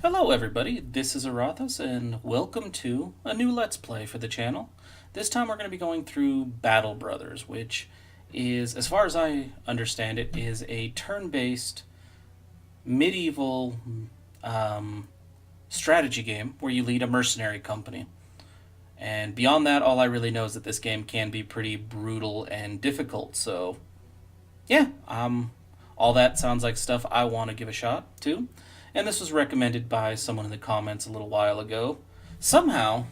Hello everybody, this is Aurathas and welcome to a new Let's Play for the channel. This time we're going to be going through Battle Brothers, which is, as far as I understand it, is a turn-based medieval strategy game where you lead a mercenary company. And beyond that, all I really know is that this game can be pretty brutal and difficult, so yeah, all that sounds like stuff I want to give a shot to. And this was recommended by someone in the comments a little while ago. Somehow,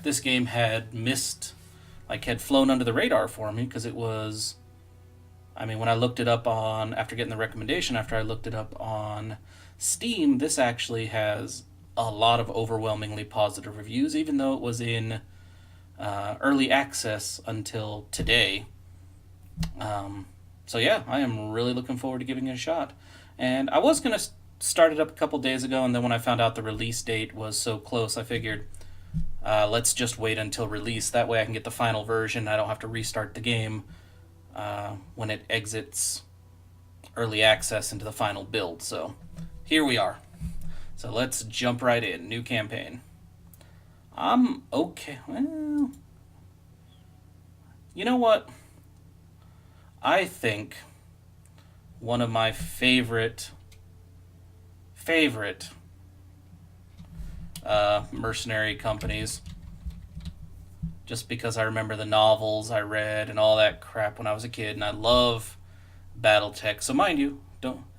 this game had had flown under the radar for me because it was. I mean, when I looked it up after getting the recommendation, after I looked it up on Steam, this actually has a lot of overwhelmingly positive reviews, even though it was in early access until today. So yeah, I am really looking forward to giving it a shot. And I was going to start it up a couple days ago, and then when I found out the release date was so close, I figured let's just wait until release. That way I can get the final version. I don't have to restart the game when it exits early access into the final build. So here we are. So let's jump right in. New campaign. I'm okay. Well, you know what? I think one of my favorite mercenary companies, just because I remember the novels I read and all that crap when I was a kid, and I love BattleTech. So mind you,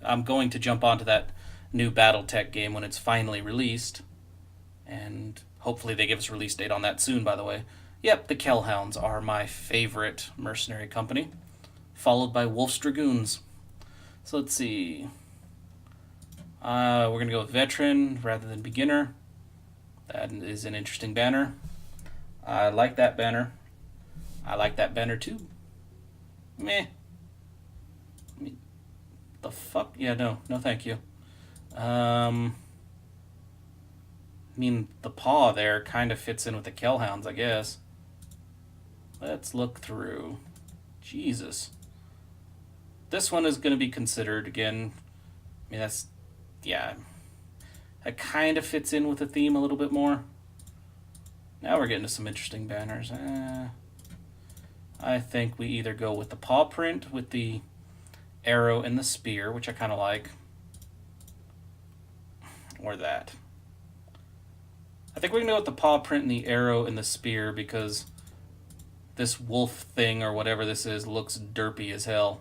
I'm going to jump onto that new BattleTech game when it's finally released, and hopefully they give us a release date on that soon, by the way. Yep, the Kell Hounds are my favorite mercenary company, followed by Wolf's Dragoons. So let's see. We're going to go with veteran rather than beginner. That is an interesting banner. I like that banner. I like that banner too. Meh. The fuck? Yeah, no thank you. I mean, the paw there kind of fits in with the Kell Hounds, I guess. Let's look through. Jesus. This one is going to be considered, again, I mean, yeah, it kind of fits in with the theme a little bit more. Now we're getting to some interesting banners. I think we either go with the paw print with the arrow and the spear, which I kind of like, or that. I think we're going to go with the paw print and the arrow and the spear because this wolf thing or whatever this is looks derpy as hell.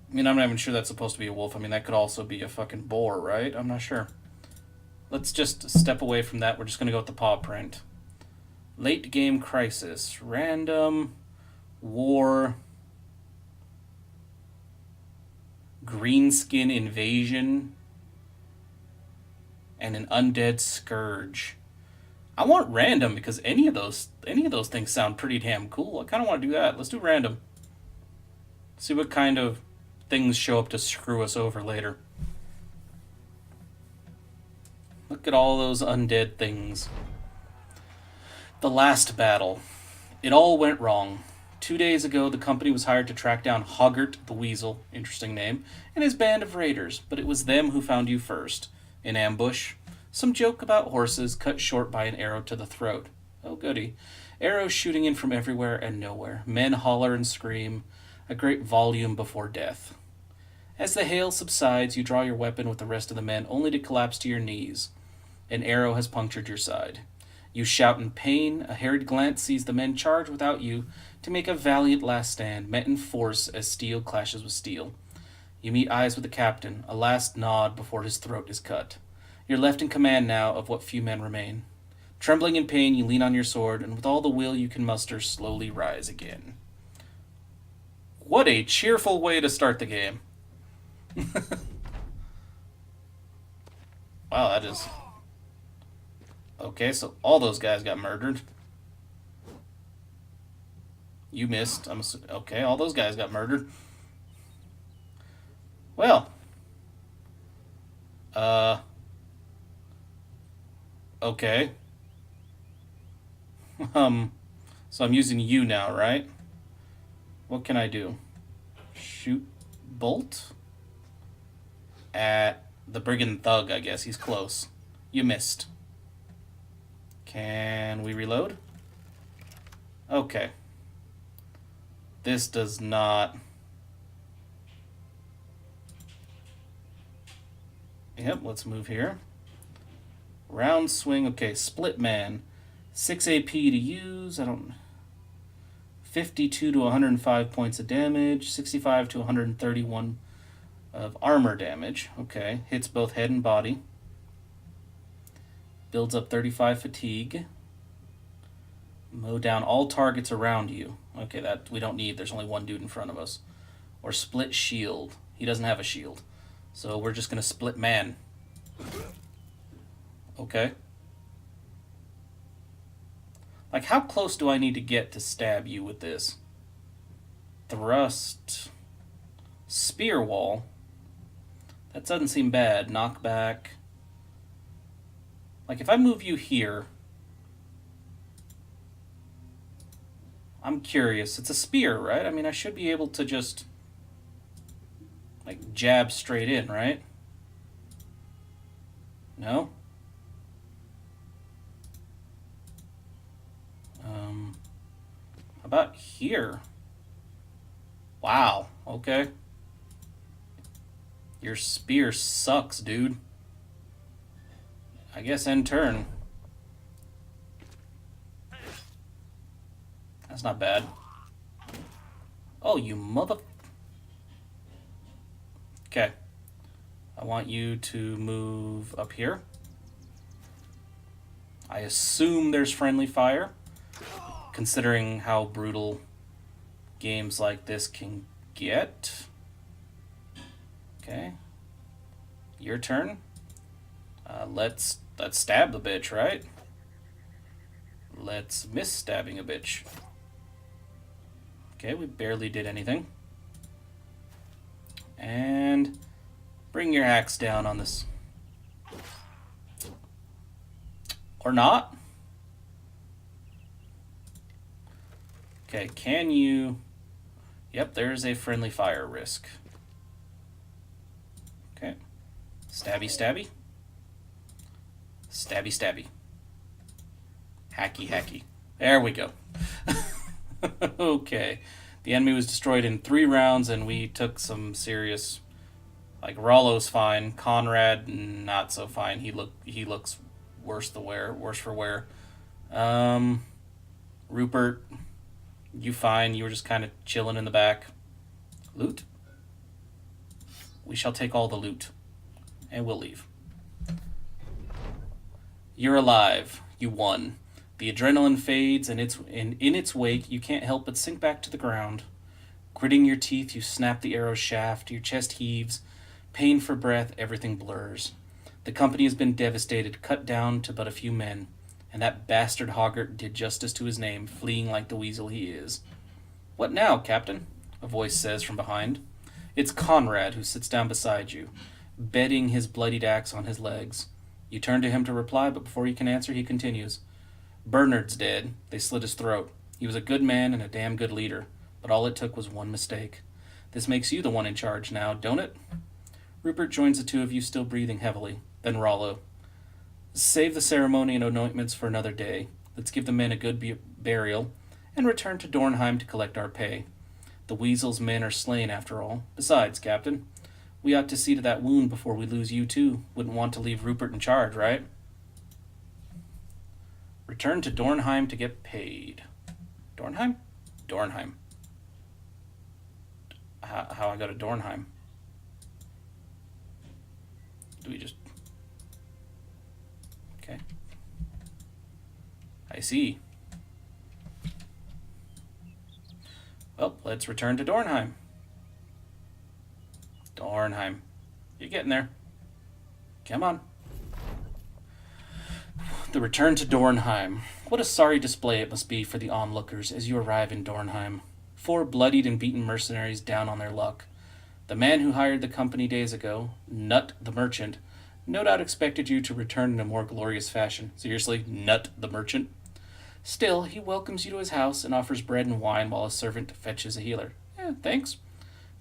I mean, I'm not even sure that's supposed to be a wolf. I mean, that could also be a fucking boar, right? I'm not sure. Let's just step away from that. We're just going to go with the paw print. Late game crisis. Random. War. Greenskin invasion. And an undead scourge. I want random because any of those things sound pretty damn cool. I kind of want to do that. Let's do random. See what kind of things show up to screw us over later. Look at all those undead things. The last battle. It all went wrong. 2 days ago, the company was hired to track down Hoggart the Weasel, interesting name, and his band of raiders, but it was them who found you first. In ambush. Some joke about horses cut short by an arrow to the throat. Oh goody. Arrows shooting in from everywhere and nowhere. Men holler and scream. A great volume before death. As the hail subsides, you draw your weapon with the rest of the men, only to collapse to your knees. An arrow has punctured your side. You shout in pain. A harried glance sees the men charge without you to make a valiant last stand, met in force as steel clashes with steel. You meet eyes with the captain, a last nod before his throat is cut. You're left in command now of what few men remain. Trembling in pain, you lean on your sword, and with all the will you can muster, slowly rise again. What a cheerful way to start the game. Wow, that is... Okay, so all those guys got murdered. You missed. Okay, all those guys got murdered. Well. Okay. So I'm using you now, right? What can I do? Shoot bolt at The brigand thug, I guess. He's close. You missed. Can we reload? Okay. This does not... Yep, let's move here. Round swing. Okay, split man. 6 AP to use. I don't... 52 to 105 points of damage. 65 to 131 of armor damage. Okay, hits both head and body. Builds up 35 fatigue. Mow down all targets around you. Okay, that we don't need. There's only one dude in front of us. Or split shield. He doesn't have a shield. So we're just going to split man. Okay. Like, how close do I need to get to stab you with this? Thrust. Spear wall. That doesn't seem bad. Knockback. Like, if I move you here... I'm curious. It's a spear, right? I mean, I should be able to just... like, jab straight in, right? No? How about here? Wow, okay. Your spear sucks, dude. I guess end turn. That's not bad. Oh, you mother... Okay. I want you to move up here. I assume there's friendly fire, considering how brutal games like this can get. Okay. Your turn. Let's stab the bitch, right? Let's miss stabbing a bitch. Okay, we barely did anything. And bring your axe down on this. Or not. Okay, can you... Yep, there's a friendly fire risk. Okay. Stabby, stabby. Stabby, stabby. Hacky, hacky. There we go. Okay. The enemy was destroyed in 3 rounds, and we took some serious... Like, Rollo's fine. Conrad, not so fine. He looks worse for wear. Rupert, you fine. You were just kind of chilling in the back. Loot? We shall take all the loot. And we'll leave. You're alive. You won. The adrenaline fades, and in its wake, you can't help but sink back to the ground. Gritting your teeth, you snap the arrow shaft. Your chest heaves. Pain for breath, everything blurs. The company has been devastated, cut down to but a few men. And that bastard Hoggart did justice to his name, fleeing like the weasel he is. What now, Captain? A voice says from behind. It's Conrad, who sits down beside you, bedding his bloodied axe on his legs. You turn to him to reply, but before you can answer, he continues. Bernard's dead. They slit his throat. He was a good man and a damn good leader, but all it took was one mistake. This makes you the one in charge now, don't it? Rupert joins the two of you, still breathing heavily. Then Rollo. Save the ceremony and anointments for another day. Let's give the men a good burial, and return to Dornheim to collect our pay. The Weasel's men are slain, after all. Besides, Captain, we ought to see to that wound before we lose you, too. Wouldn't want to leave Rupert in charge, right? Return to Dornheim to get paid. Dornheim? Dornheim. How I go to Dornheim? Do we just... Okay. I see. Well, let's return to Dornheim. Dornheim. You're getting there. Come on. The return to Dornheim. What a sorry display it must be for the onlookers as you arrive in Dornheim. 4 bloodied and beaten mercenaries down on their luck. The man who hired the company days ago, Nut the Merchant, no doubt expected you to return in a more glorious fashion. Seriously, Nut the Merchant? Still, he welcomes you to his house and offers bread and wine while a servant fetches a healer. Thanks.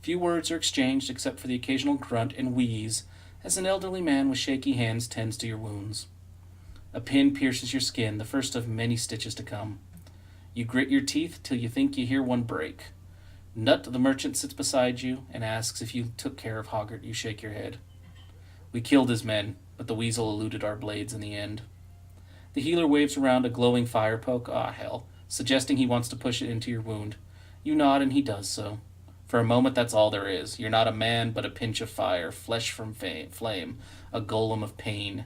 Few words are exchanged except for the occasional grunt and wheeze as an elderly man with shaky hands tends to your wounds. A pin pierces your skin, the first of many stitches to come. You grit your teeth till you think you hear one break. Nut the merchant sits beside you and asks if you took care of Hoggart. You shake your head. We killed his men, but the weasel eluded our blades in the end. The healer waves around a glowing fire poke, hell, suggesting he wants to push it into your wound. You nod and he does so. For a moment, that's all there is. You're not a man, but a pinch of fire, flesh from flame, a golem of pain.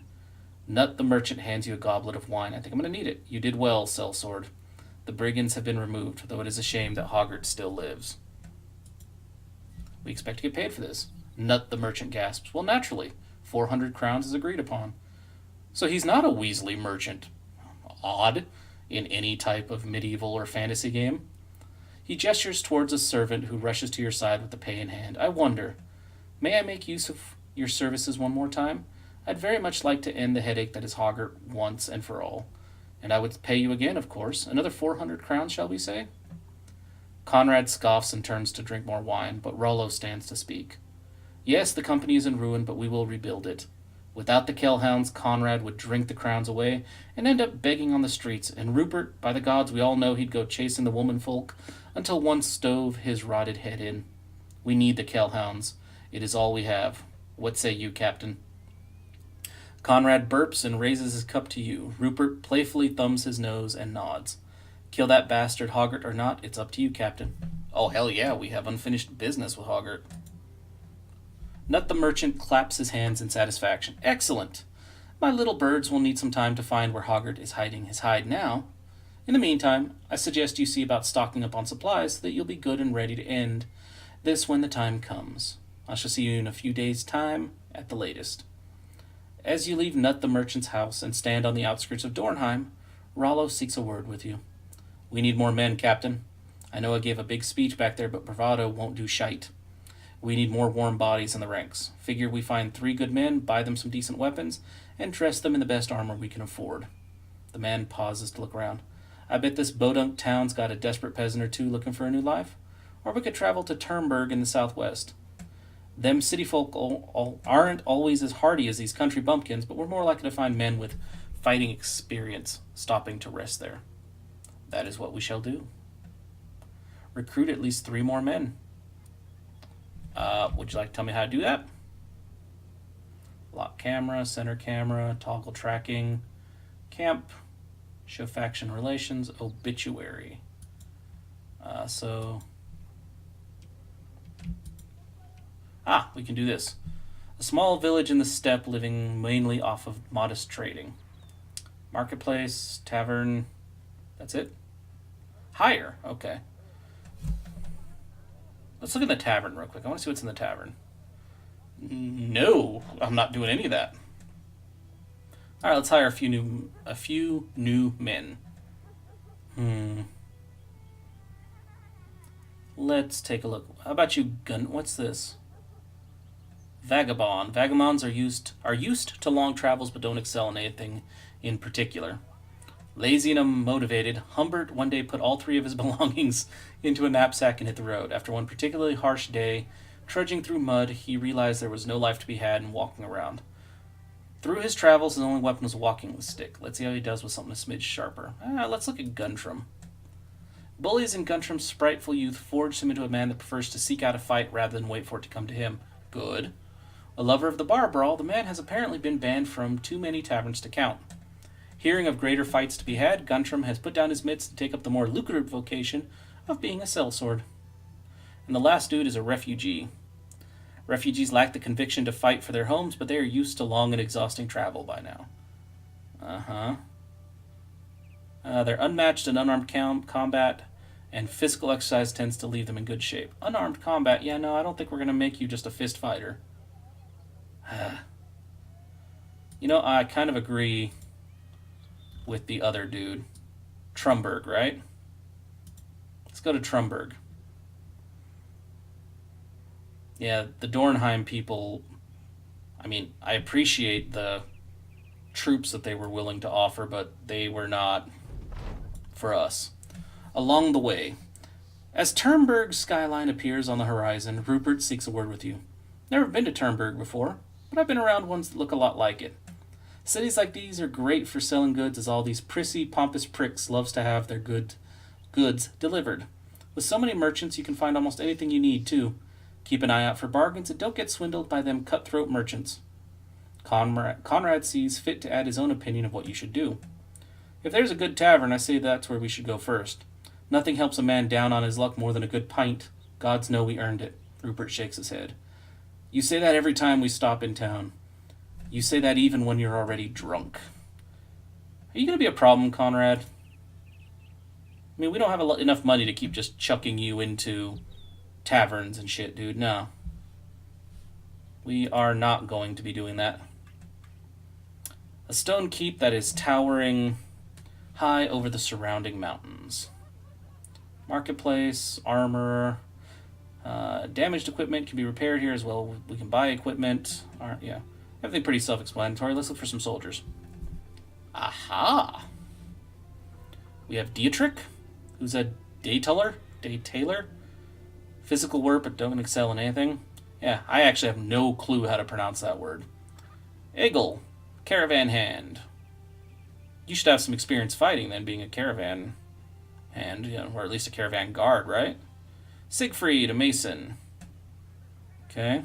Nut the merchant hands you a goblet of wine. I think I'm going to need it. You did well, sellsword. The brigands have been removed, though it is a shame that Hoggart still lives. We expect to get paid for this. Nut the merchant gasps. Well, naturally. 400 crowns is agreed upon. So he's not a Weasley merchant. Odd, in any type of medieval or fantasy game. He gestures towards a servant who rushes to your side with the pay in hand. I wonder, may I make use of your services one more time? I'd very much like to end the headache that is Hoggart once and for all. And I would pay you again, of course. Another 400 crowns, shall we say? Conrad scoffs and turns to drink more wine, but Rollo stands to speak. Yes, the company is in ruin, but we will rebuild it. Without the Kell Hounds, Conrad would drink the crowns away and end up begging on the streets, and Rupert, by the gods, we all know he'd go chasing the womanfolk until one stove his rotted head in. We need the Kell Hounds. It is all we have. What say you, Captain? Conrad burps and raises his cup to you. Rupert playfully thumbs his nose and nods. Kill that bastard Hoggart or not, it's up to you, Captain. Oh, hell yeah, we have unfinished business with Hoggart. Nut the merchant claps his hands in satisfaction. Excellent. My little birds will need some time to find where Hoggart is hiding his hide now. In the meantime, I suggest you see about stocking up on supplies so that you'll be good and ready to end this when the time comes. I shall see you in a few days' time, at the latest. As you leave Nut the merchant's house and stand on the outskirts of Dornheim, Rollo seeks a word with you. We need more men, Captain. I know I gave a big speech back there, but bravado won't do shite. We need more warm bodies in the ranks. Figure we find 3 good men, buy them some decent weapons, and dress them in the best armor we can afford. The man pauses to look around. I bet this Bodunk town's got a desperate peasant or two looking for a new life. Or we could travel to Turnberg in the southwest. Them city folk aren't always as hardy as these country bumpkins, but we're more likely to find men with fighting experience stopping to rest there. That is what we shall do. Recruit at least 3 more men. Would you like to tell me how to do that? Lock camera, center camera, toggle tracking, camp, show faction relations, obituary. We can do this. A small village in the steppe living mainly off of modest trading. Marketplace, tavern, that's it? Hire, okay. Let's look in the tavern real quick. I want to see what's in the tavern. No, I'm not doing any of that. All right, let's hire a few new men. Let's take a look. How about you, Gun? What's this? Vagabond. Vagabonds are used to long travels, but don't excel in anything in particular. Lazy and unmotivated, Humbert one day put all 3 of his belongings into a knapsack and hit the road. After one particularly harsh day, trudging through mud, he realized there was no life to be had in walking around. Through his travels, his only weapon was a walking stick. Let's see how he does with something a smidge sharper. Let's look at Guntram. Bullies in Guntram's spriteful youth forged him into a man that prefers to seek out a fight rather than wait for it to come to him. Good. A lover of the bar brawl, the man has apparently been banned from too many taverns to count. Hearing of greater fights to be had, Guntram has put down his mitts to take up the more lucrative vocation of being a sellsword. And the last dude is a refugee. Refugees lack the conviction to fight for their homes, but they are used to long and exhausting travel by now. They're unmatched in unarmed combat, and physical exercise tends to leave them in good shape. Unarmed combat, I don't think we're going to make you just a fist fighter. I kind of agree with the other dude. Trumberg, right? Let's go to Trumberg. Yeah, the Dornheim people, I appreciate the troops that they were willing to offer, but they were not for us. Along the way, as Turnberg's skyline appears on the horizon, Rupert seeks a word with you. Never been to Turnberg before, but I've been around ones that look a lot like it. Cities like these are great for selling goods, as all these prissy, pompous pricks loves to have their goods delivered. With so many merchants, you can find almost anything you need, too. Keep an eye out for bargains and don't get swindled by them cutthroat merchants. Conrad sees fit to add his own opinion of what you should do. If there's a good tavern, I say that's where we should go first. Nothing helps a man down on his luck more than a good pint. Gods know we earned it. Rupert shakes his head. You say that every time we stop in town. You say that even when you're already drunk. Are you going to be a problem, Conrad? I mean, we don't have enough money to keep just chucking you into taverns and shit, dude. No. We are not going to be doing that. A stone keep that is towering high over the surrounding mountains. Marketplace, armor, damaged equipment can be repaired here as well. We can buy equipment. Yeah, everything pretty self-explanatory. Let's look for some soldiers. Aha! We have Dietrich, who's a day-tailor. Physical work, but don't excel in anything. Yeah, I actually have no clue how to pronounce that word. Egil, caravan hand. You should have some experience fighting then, being a caravan hand, or at least a caravan guard, right? Siegfried, a mason. Okay.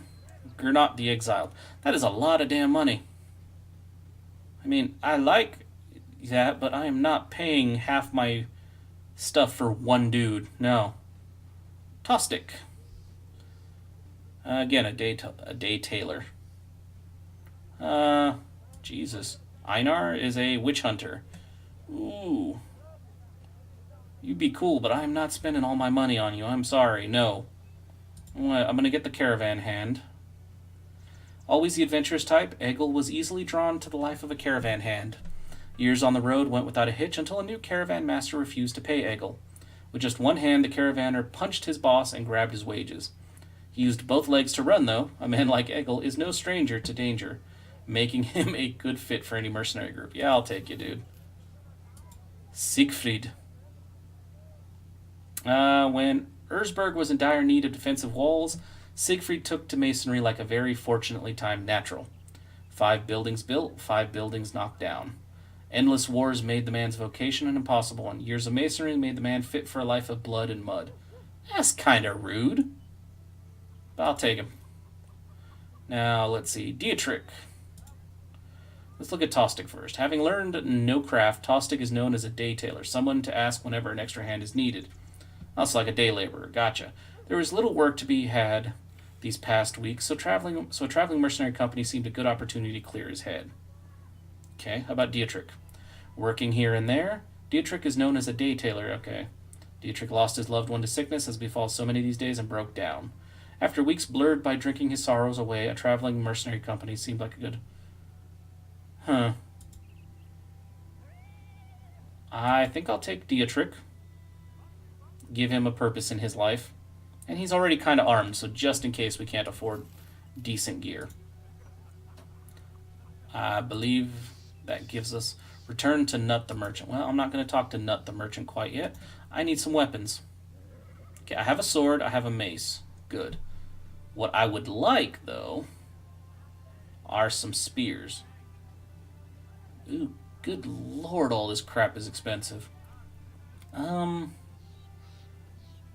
Gernot the Exiled. That is a lot of damn money. I mean, I like that, but I am not paying half my stuff for one dude. No. Tostic. Again, a day tailor. Jesus. Einar is a witch hunter. Ooh. You'd be cool, but I'm not spending all my money on you. I'm sorry. No. I'm going to get the caravan hand. Always the adventurous type, Egil was easily drawn to the life of a caravan hand. Years on the road went without a hitch until a new caravan master refused to pay Egil. With just one hand, the caravaner punched his boss and grabbed his wages. He used both legs to run, though. A man like Egil is no stranger to danger, making him a good fit for any mercenary group. Yeah, I'll take you, dude. Siegfried. When Erzberg was in dire need of defensive walls, Siegfried took to masonry like a very fortunately timed natural. 5 buildings built, 5 buildings knocked down. Endless wars made the man's vocation an impossible one. Years of masonry made the man fit for a life of blood and mud. That's kind of rude. But I'll take him. Now, let's see. Dietrich. Let's look at Tostig first. Having learned no craft, Tostig is known as a day tailor, someone to ask whenever an extra hand is needed. That's like a day laborer. Gotcha. There was little work to be had these past weeks, so a traveling mercenary company seemed a good opportunity to clear his head. Okay, how about Dietrich? Working here and there, Dietrich is known as a day tailor. Okay. Dietrich lost his loved one to sickness, as befalls so many these days, and broke down. After weeks blurred by drinking his sorrows away, a traveling mercenary company seemed like a good... I think I'll take Dietrich. Give him a purpose in his life. And he's already kind of armed, so just in case we can't afford decent gear. I believe that gives us return to Nut the Merchant. Well, I'm not going to talk to Nut the Merchant quite yet. I need some weapons. Okay, I have a sword, I have a mace. Good. What I would like, though, are some spears. Ooh, good lord, all this crap is expensive.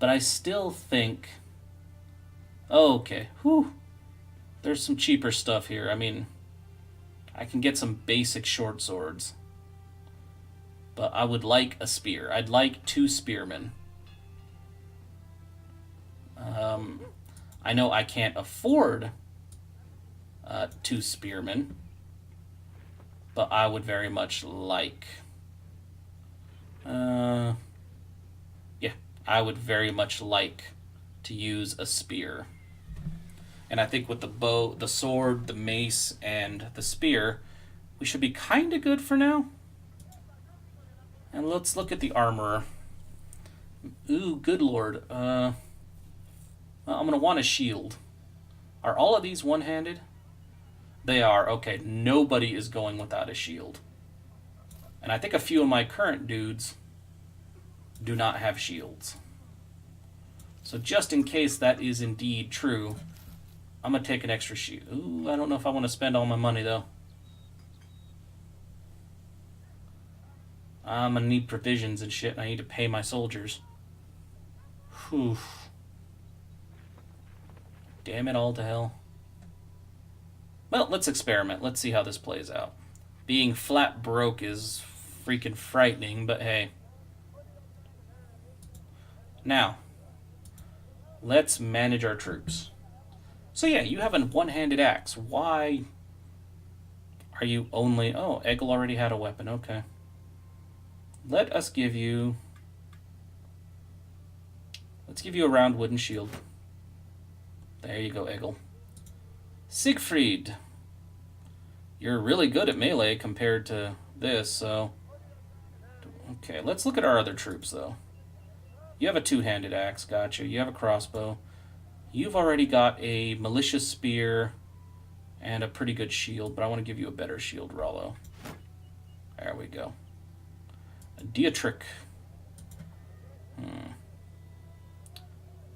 But I still think... Oh, okay. Whew. There's some cheaper stuff here. I mean, I can get some basic short swords. But I would like a spear. I'd like 2 spearmen. I know I can't afford 2 spearmen. But I would very much like... I would very much like to use a spear. And I think with the bow, the sword, the mace, and the spear, we should be kind of good for now. And let's look at the armorer. Ooh, good lord. Well, I'm going to want a shield. Are all of these one-handed? They are. Okay, nobody is going without a shield. And I think a few of my current dudes do not have shields. So just in case that is indeed true, I'm going to take an extra shield. Ooh, I don't know if I want to spend all my money, though. I'm going to need provisions and shit, and I need to pay my soldiers. Whew. Damn it all to hell. Well, let's experiment. Let's see how this plays out. Being flat broke is freaking frightening, but hey. Now, let's manage our troops. So yeah, you have a one-handed axe. Why are you only... Oh, Eggle already had a weapon. Okay. Let us give you... Let's give you a round wooden shield. There you go, Eggle. Siegfried. You're really good at melee compared to this, so... Okay, let's look at our other troops, though. You have a two-handed axe, gotcha. You have a crossbow. You've already got a malicious spear and a pretty good shield, but I want to give you a better shield, Rollo. There we go. A Dietrich.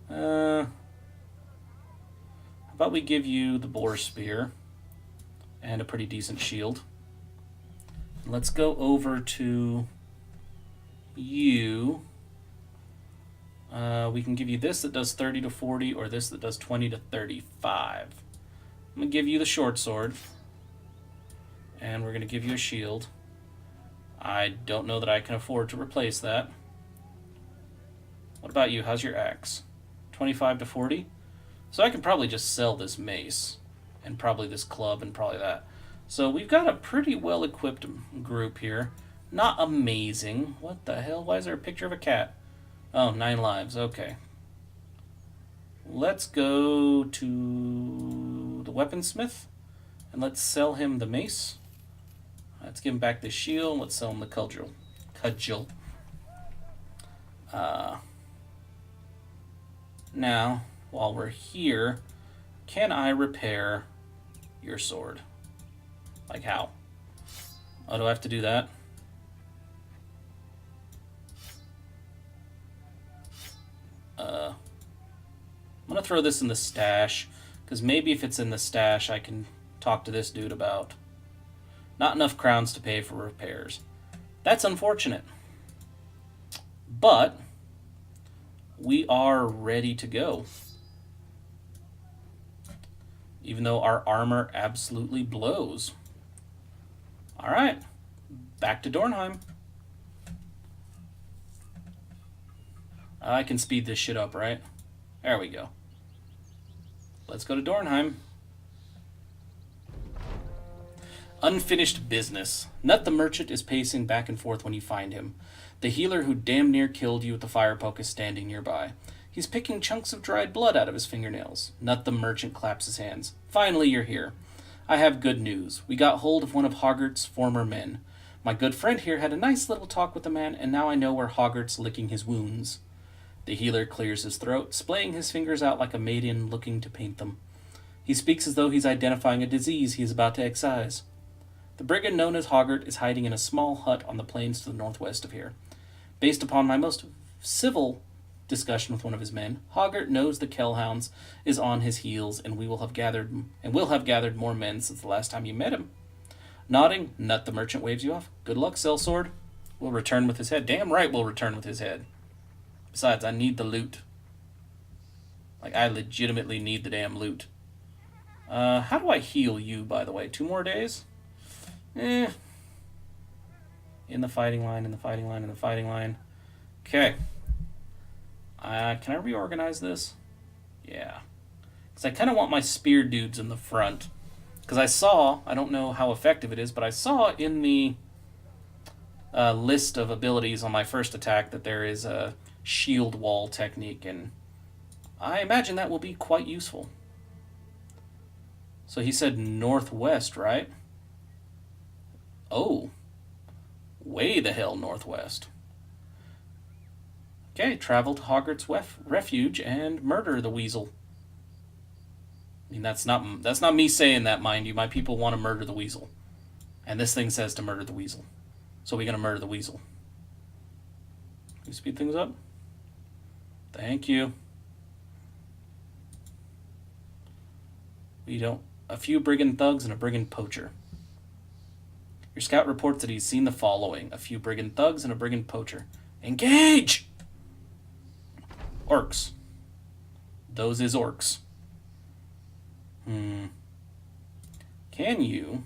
How about we give you the boar spear and a pretty decent shield. Let's go over to you. We can give you this that does 30 to 40 or this that does 20 to 35. I'm going to give you the short sword. And we're going to give you a shield. I don't know that I can afford to replace that. What about you? How's your axe? 25 to 40? So I can probably just sell this mace. And probably this club and probably that. So we've got a pretty well-equipped group here. Not amazing. What the hell? Why is there a picture of a cat? Oh, 9 lives. Okay. Let's go to the weaponsmith. And let's sell him the mace. Let's give him back the shield. Let's sell him the cudgel. Now, while we're here, can I repair your sword? Like how? Oh, do I have to do that? I'm going to throw this in the stash, because maybe if it's in the stash, I can talk to this dude about not enough crowns to pay for repairs. That's unfortunate. But we are ready to go. Even though our armor absolutely blows. Alright, back to Dornheim. I can speed this shit up, right? There we go. Let's go to Dornheim. Unfinished business. Nut the merchant is pacing back and forth when you find him. The healer who damn near killed you with the fire poke is standing nearby. He's picking chunks of dried blood out of his fingernails. Nut the merchant claps his hands. Finally, you're here. I have good news. We got hold of one of Hoggart's former men. My good friend here had a nice little talk with the man, and now I know where Hoggart's licking his wounds. The healer clears his throat, splaying his fingers out like a maiden looking to paint them. He speaks as though he's identifying a disease he is about to excise. The brigand known as Hoggart is hiding in a small hut on the plains to the northwest of here. Based upon my most civil discussion with one of his men, Hoggart knows the Kell Hounds is on his heels, and will have gathered more men since the last time you met him. Nodding, Nut the merchant waves you off. Good luck, sellsword. We'll return with his head. Damn right we'll return with his head. Besides, I need the loot. Like, I legitimately need the damn loot. How do I heal you, by the way? 2 more days? In the fighting line, in the fighting line, in the fighting line. Okay. Can I reorganize this? Yeah. Because I kind of want my spear dudes in the front. Because I saw, I don't know how effective it is, but I saw in the list of abilities on my first attack that there is a shield wall technique, and I imagine that will be quite useful. So he said northwest, right? Oh. Way the hell northwest. Okay, travel to Hoggart's refuge and murder the weasel. I mean, that's not me saying that, mind you. My people want to murder the weasel. And this thing says to murder the weasel. So we're going to murder the weasel. Can you speed things up? Thank you. We don't... A few brigand thugs and a brigand poacher. Your scout reports that he's seen the following. A few brigand thugs and a brigand poacher. Engage! Orcs. Those is orcs. Can you...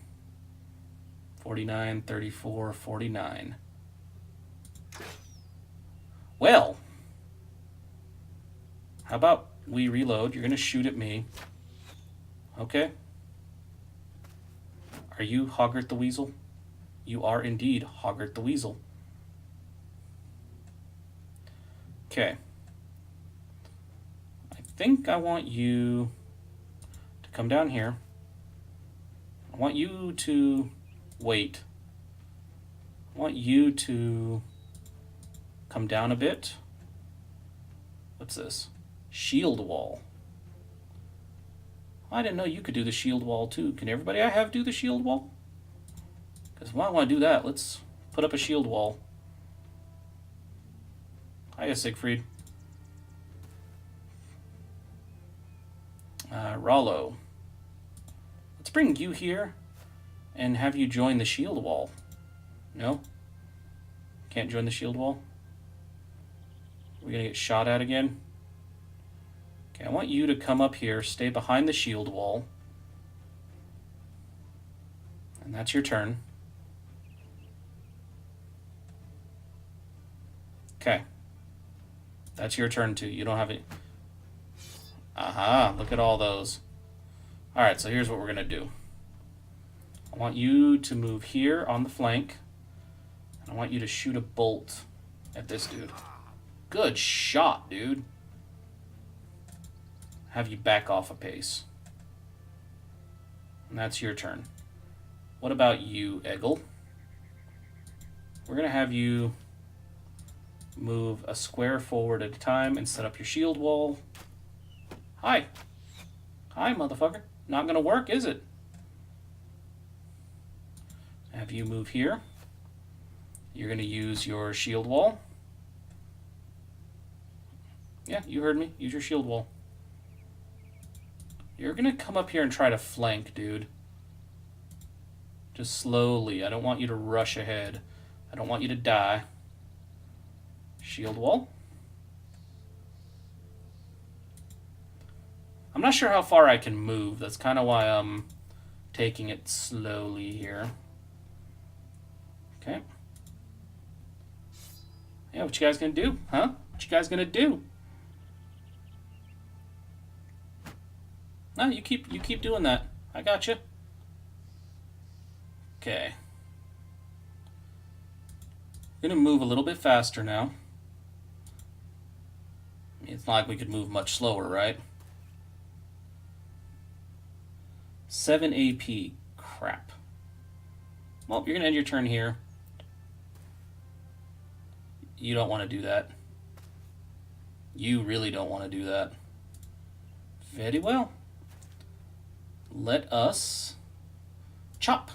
49, 34, 49. Well... How about we reload? You're going to shoot at me. Okay. Are you Hoggart the Weasel? You are indeed Hoggart the Weasel. Okay. I think I want you to come down here. I want you to wait. I want you to come down a bit. What's this? Shield wall. I didn't know you could do the shield wall too. Can everybody I have do the shield wall? Because if I want to do that, let's put up a shield wall. Hiya, Siegfried. Rollo. Let's bring you here and have you join the shield wall. No? Can't join the shield wall? We're going to get shot at again? Okay, I want you to come up here, stay behind the shield wall. And that's your turn. Okay. That's your turn too. You don't have any... Aha, look at all those. Alright, so here's what we're going to do. I want you to move here on the flank. And I want you to shoot a bolt at this dude. Good shot, dude. Have you back off a pace. And that's your turn. What about you, Eggle? We're going to have you move a square forward at a time and set up your shield wall. Hi. Hi, motherfucker. Not going to work, is it? Have you move here. You're going to use your shield wall. Yeah, you heard me. Use your shield wall. You're going to come up here and try to flank, dude. Just slowly. I don't want you to rush ahead. I don't want you to die. Shield wall. I'm not sure how far I can move. That's kind of why I'm taking it slowly here. Okay. Yeah, what you guys gonna do? Huh? What you guys gonna do? No, you keep doing that. I got you. Okay. Gonna move a little bit faster now. It's not like we could move much slower, right? 7 AP. Crap. Well, you're gonna end your turn here. You don't want to do that. You really don't want to do that. Very well. Let us chop.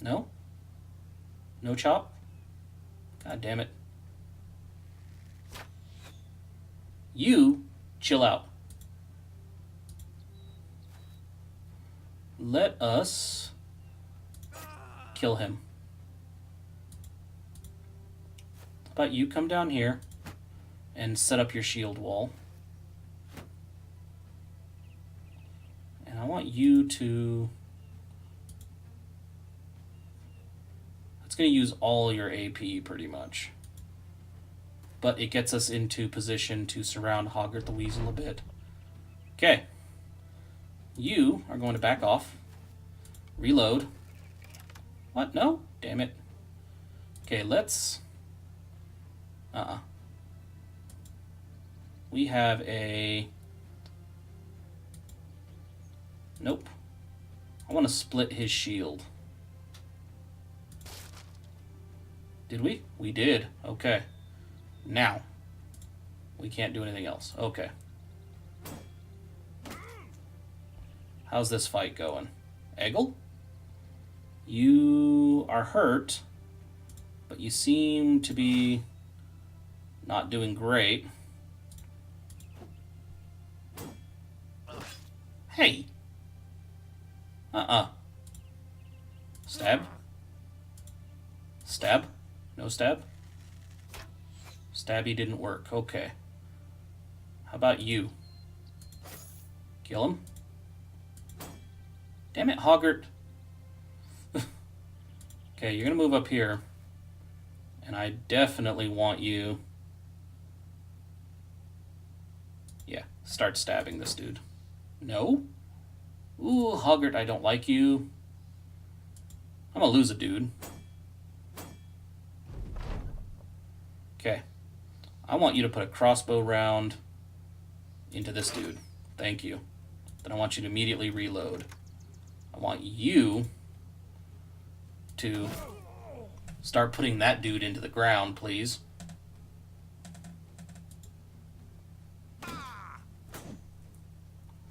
No? No chop? God damn it. You chill out. Let us kill him. How about you come down here and set up your shield wall. And I want you to... It's going to use all your AP pretty much. But it gets us into position to surround Hoggart the Weasel a bit. Okay. You are going to back off. Reload. What? No? Damn it. Okay, let's... We have a... Nope. I want to split his shield. Did we? We did. Okay. Now. We can't do anything else. Okay. How's this fight going? Eggle? You are hurt, but you seem to be not doing great. Hey. Stab. Stab. No stab. Stabby didn't work. Okay. How about you? Kill him. Damn it, Hoggart. Okay, you're gonna move up here. And I definitely want you... Yeah, start stabbing this dude. No? Ooh, Hoggart, I don't like you. I'm gonna lose a dude. Okay. I want you to put a crossbow round into this dude. Thank you. Then I want you to immediately reload. I want you to start putting that dude into the ground, please.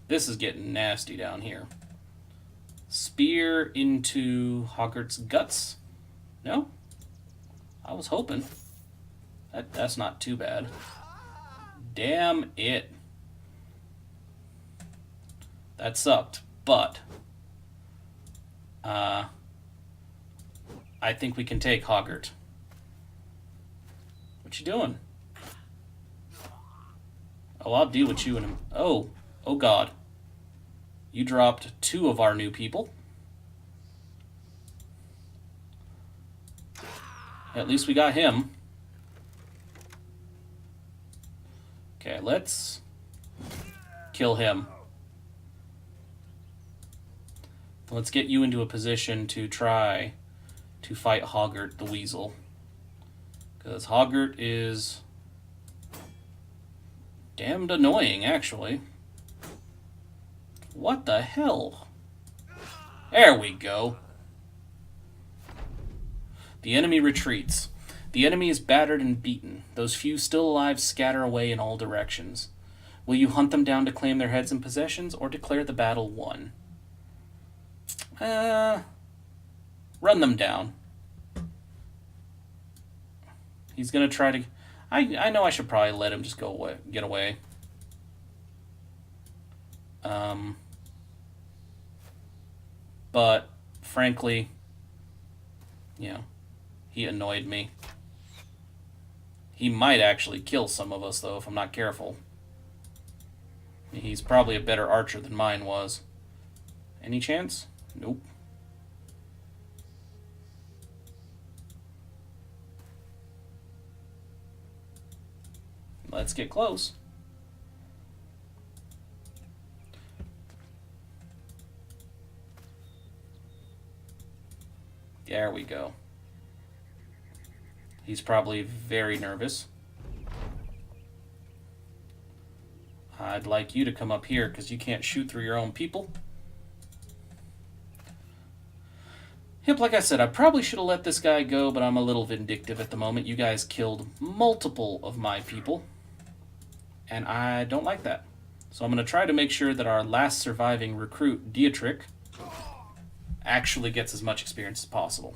This is getting nasty down here. Spear into Hoggart's guts? No? I was hoping. That's not too bad. Damn it. That sucked, but I think we can take Hoggart. What you doing? Oh, I'll deal with you in a... Oh God. You dropped 2 of our new people. At least we got him. Okay, let's kill him. Let's get you into a position to try to fight Hoggart the Weasel. Because Hoggart is damned annoying, actually. What the hell? There we go. The enemy retreats. The enemy is battered and beaten. Those few still alive scatter away in all directions. Will you hunt them down to claim their heads and possessions, or declare the battle won? Run them down. He's gonna try to... I know I should probably let him just go away, get away. But, frankly, you know, he annoyed me. He might actually kill some of us, though, if I'm not careful. He's probably a better archer than mine was. Any chance? Nope. Let's get close. There we go. He's probably very nervous. I'd like you to come up here because you can't shoot through your own people. Yep, like I said, I probably should have let this guy go, but I'm a little vindictive at the moment. You guys killed multiple of my people, and I don't like that. So I'm going to try to make sure that our last surviving recruit, Dietrich, actually gets as much experience as possible.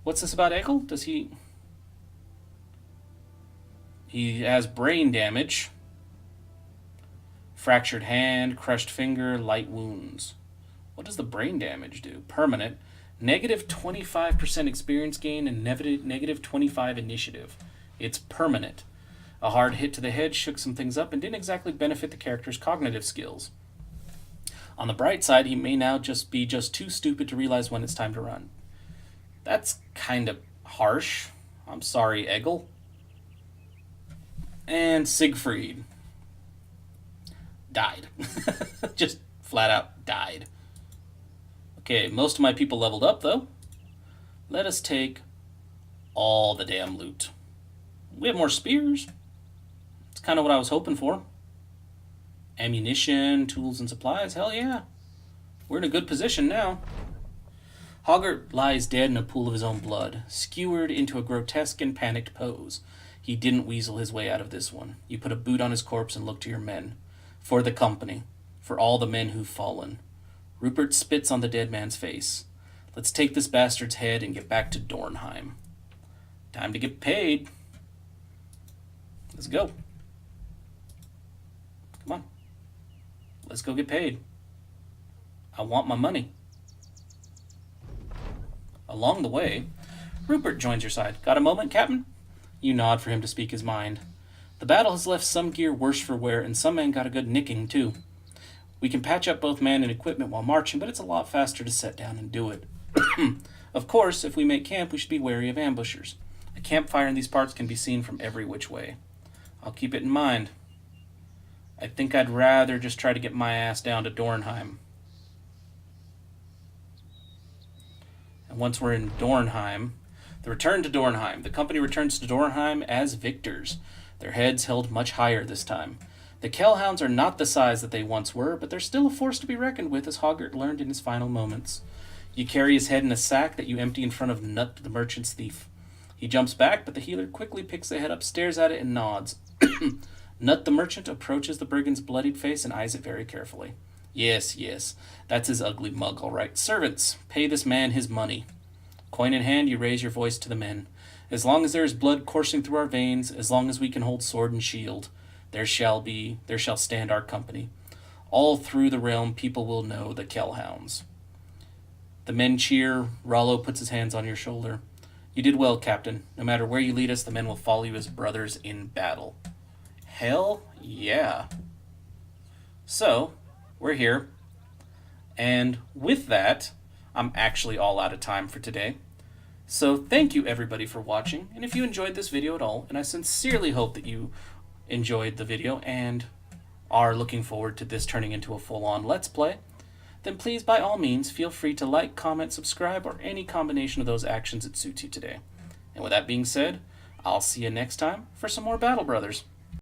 What's this about Egil? Does he... He has brain damage. Fractured hand, crushed finger, light wounds. What does the brain damage do? Permanent. Negative 25% experience gain and negative 25 initiative. It's permanent. A hard hit to the head shook some things up and didn't exactly benefit the character's cognitive skills. On the bright side, he may now just be too stupid to realize when it's time to run. That's kind of harsh. I'm sorry, Egil. And Siegfried died. Just flat out died. Okay, most of my people leveled up, though. Let us take all the damn loot. We have more spears. It's kind of what I was hoping for. Ammunition, tools, and supplies. Hell yeah. We're in a good position now. Hoggart lies dead in a pool of his own blood, skewered into a grotesque and panicked pose. He didn't weasel his way out of this one. You put a boot on his corpse and look to your men. For the company. For all the men who've fallen. Rupert spits on the dead man's face. Let's take this bastard's head and get back to Dornheim. Time to get paid. Let's go. Come on. Let's go get paid. I want my money. Along the way, Rupert joins your side. Got a moment, Captain? You nod for him to speak his mind. The battle has left some gear worse for wear, and some men got a good nicking, too. We can patch up both man and equipment while marching, but it's a lot faster to set down and do it. Of course, if we make camp, we should be wary of ambushers. A campfire in these parts can be seen from every which way. I'll keep it in mind. I think I'd rather just try to get my ass down to Dornheim. And once we're in Dornheim, the return to Dornheim. The company returns to Dornheim as victors, their heads held much higher this time. The Kell Hounds are not the size that they once were, but they're still a force to be reckoned with, as Hoggart learned in his final moments. You carry his head in a sack that you empty in front of Nut the merchant's thief. He jumps back, but the healer quickly picks the head up, stares at it, and nods. Nut the merchant approaches the brigand's bloodied face and eyes it very carefully. Yes, that's his ugly mug, all right. Servants, pay this man his money. Coin in hand, you raise your voice to the men. As long as there is blood coursing through our veins, as long as we can hold sword and shield, there shall stand our company. All through the realm, people will know the Kell Hounds. The men cheer. Rollo puts his hands on your shoulder. You did well, Captain. No matter where you lead us, the men will follow you as brothers in battle. Hell yeah. So, we're here. And with that, I'm actually all out of time for today. So thank you everybody for watching. And if you enjoyed this video at all, and I sincerely hope that you enjoyed the video and are looking forward to this turning into a full-on Let's Play, then please, by all means, feel free to like, comment, subscribe, or any combination of those actions that suits you today. And with that being said, I'll see you next time for some more Battle Brothers.